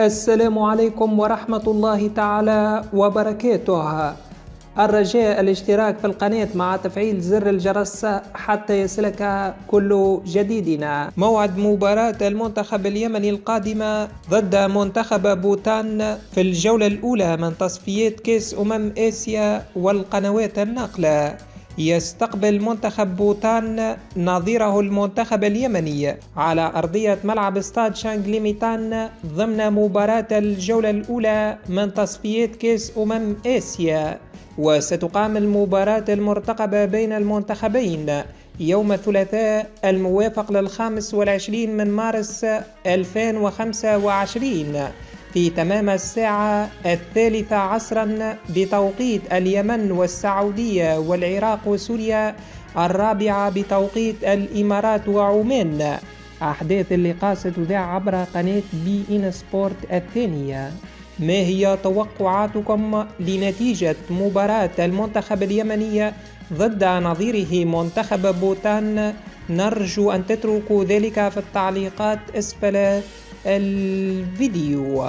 السلام عليكم ورحمة الله تعالى وبركاته. الرجاء الاشتراك في القناة مع تفعيل زر الجرس حتى يصلك كل جديدنا. موعد مباراة المنتخب اليمني القادمة ضد منتخب بوتان في الجولة الأولى من تصفيات كأس آسيا والقنوات الناقلة. يستقبل منتخب بوتان نظيره المنتخب اليمني على أرضية ملعب استاد شانغليميتان ضمن مباراة الجولة الأولى من تصفيات كأس آسيا. وستقام المباراة المرتقبة بين المنتخبين يوم الثلاثاء الموافق 25 من مارس 2025 في تمام الساعة 13 عصرا بتوقيت اليمن والسعودية والعراق وسوريا، 4 بتوقيت الإمارات وعمان. أحداث اللقاء ستذاع عبر قناة بي إن سبورت الثانية. ما هي توقعاتكم لنتيجة مباراة المنتخب اليمني ضد نظيره منتخب بوتان؟ نرجو أن تتركوا ذلك في التعليقات أسفل الفيديو.